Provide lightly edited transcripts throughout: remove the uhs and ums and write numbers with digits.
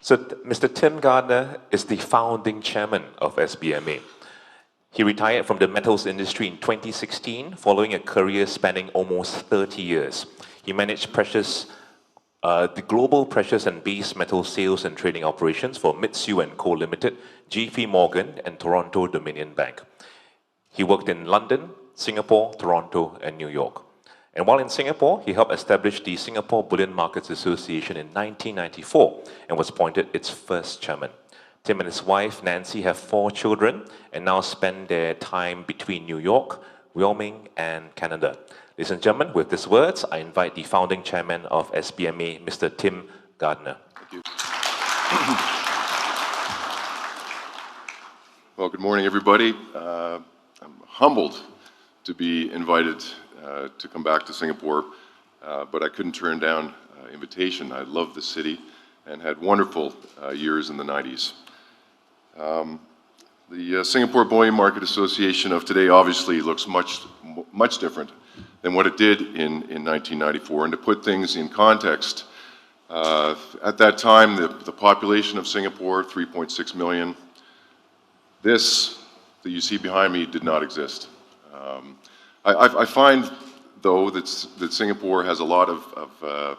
Mr. Tim Gardiner is the founding chairman of SBMA. He retired from the metals industry in 2016 following a career spanning almost 30 years. He managed the global precious and base metal sales and trading operations for Mitsui & Co. Limited, JP Morgan, and Toronto Dominion Bank. He worked in London, Singapore, Toronto, and New York. And while in Singapore, he helped establish the Singapore Bullion Markets Association in 1994 and was appointed its first chairman. Tim and his wife, Nancy, have 4 children and now spend their time between New York, Wyoming, and Canada. Ladies and gentlemen, with these words, I invite the founding chairman of SBMA, Mr. Tim Gardiner. Thank you. Well, good morning, everybody. I'm humbled to be invited to come back to Singapore, but I couldn't turn down invitation. I love the city and had wonderful years in the 90s. The Singapore Bullion Market Association of today obviously looks much different than what it did in 1994. And to put things in context, at that time, the population of Singapore, 3.6 million. This that you see behind me did not exist. I find, though, that Singapore has a lot of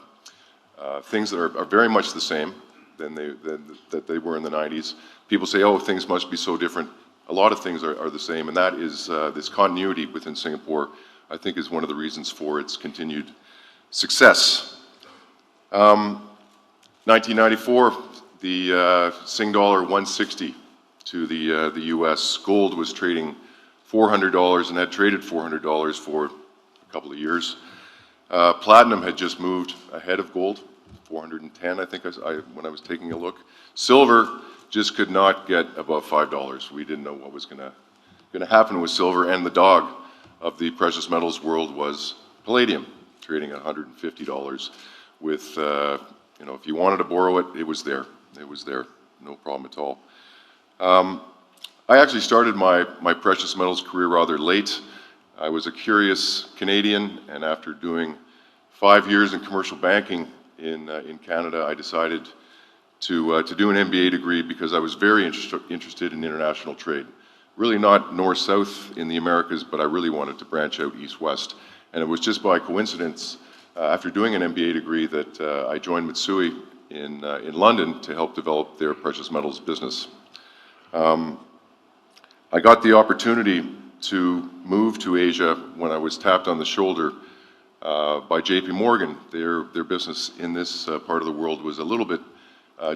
things that are very much the same than they were in the 90s. People say, oh, things must be so different. A lot of things are the same, and that is this continuity within Singapore, I think, is one of the reasons for its continued success. 1994, the Sing dollar 160 to the US. Gold was trading $400 and had traded $400 for a couple of years. Platinum had just moved ahead of gold, 410, I think, when I was taking a look. Silver just could not get above $5. We didn't know what was going to happen with silver, and the dog of the precious metals world was palladium, trading at $150. With, if you wanted to borrow it, it was there. It was there, no problem at all. I actually started my precious metals career rather late. I was a curious Canadian, and after doing 5 years in commercial banking in Canada, I decided to do an MBA degree because I was very interested in international trade. Really not north-south in the Americas, but I really wanted to branch out east-west. And it was just by coincidence, after doing an MBA degree, that I joined Mitsui in London to help develop their precious metals business. I got the opportunity to move to Asia when I was tapped on the shoulder by JP Morgan. Their business in this part of the world was a little bit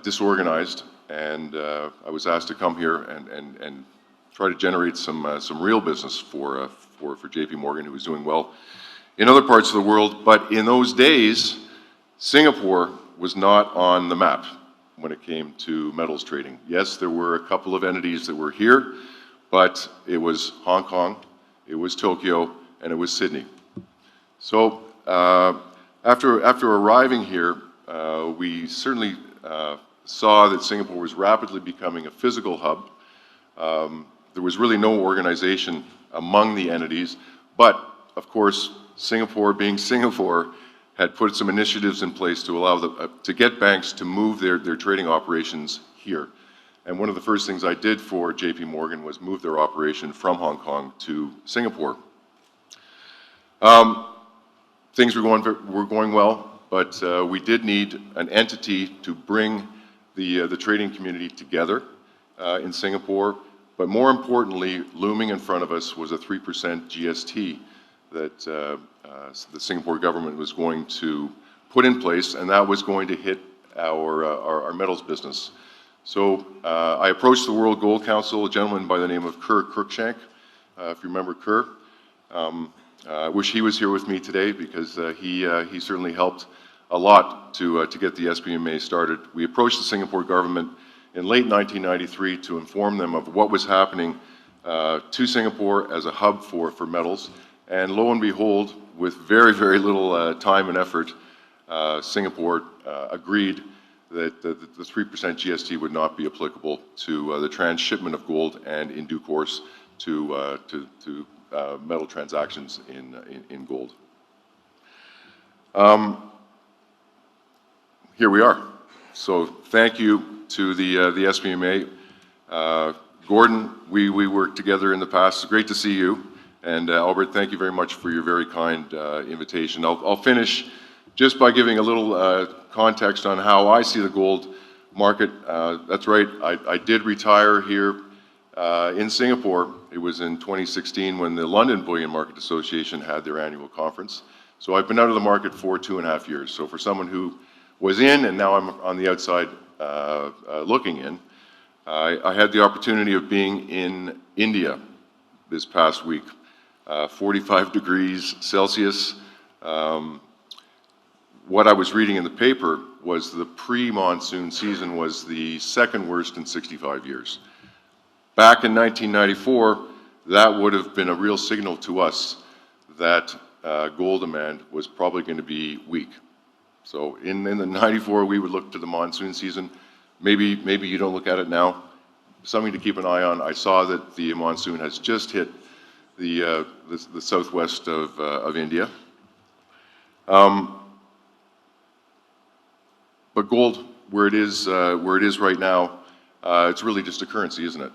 disorganized, and I was asked to come here and try to generate some real business for JP Morgan, who was doing well in other parts of the world. But in those days, Singapore was not on the map when it came to metals trading. Yes, there were a couple of entities that were here, but it was Hong Kong, it was Tokyo, and it was Sydney. So after arriving here, we certainly saw that Singapore was rapidly becoming a physical hub. There was really no organization among the entities, but of course, Singapore, being Singapore, had put some initiatives in place to allow to get banks to move their trading operations here. And one of the first things I did for JP Morgan was move their operation from Hong Kong to Singapore. Things were going well, but we did need an entity to bring the trading community together in Singapore. But more importantly, looming in front of us was a 3% GST that the Singapore government was going to put in place, and that was going to hit our metals business. So I approached the World Gold Council, a gentleman by the name of Kerr Cruikshank, if you remember Kerr. I wish he was here with me today, because he certainly helped a lot to get the SBMA started. We approached the Singapore government in late 1993 to inform them of what was happening to Singapore as a hub for metals. And lo and behold, with very, very little time and effort, Singapore agreed that the 3% GST would not be applicable to the transshipment of gold, and in due course to metal transactions in gold. Here we are. So thank you to the SBMA. Gordon, we worked together in the past. It's great to see you. And Albert, thank you very much for your very kind invitation. I'll finish just by giving a little context on how I see the gold market. That's right, I did retire here in Singapore. It was in 2016 when the London Bullion Market Association had their annual conference. So I've been out of the market for 2.5 years. So for someone who was in and now I'm on the outside looking in, I had the opportunity of being in India this past week, 45 degrees Celsius. What I was reading in the paper was the pre-monsoon season was the second worst in 65 years. Back in 1994, that would have been a real signal to us that gold demand was probably going to be weak. So in the 94, we would look to the monsoon season. Maybe you don't look at it now. Something to keep an eye on. I saw that the monsoon has just hit the southwest of India. But gold, where it is right now, it's really just a currency, isn't it?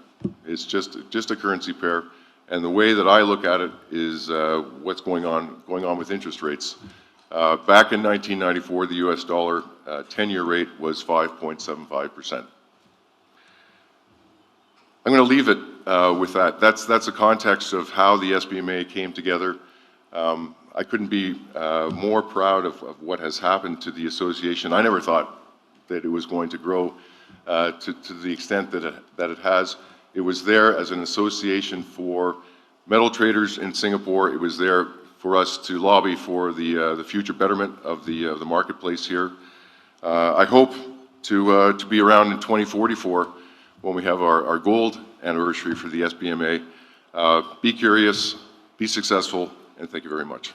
It's just a currency pair. And the way that I look at it is what's going on with interest rates. Back in 1994, the US dollar 10-year rate was 5.75%. I'm going to leave it with that. That's a context of how the SBMA came together. I couldn't be more proud of what has happened to the association. I never thought that it was going to grow to the extent that it has. It was there as an association for metal traders in Singapore. It was there for us to lobby for the future betterment of the marketplace here. I hope to be around in 2044 when we have our gold anniversary for the SBMA. Be curious, be successful, and thank you very much.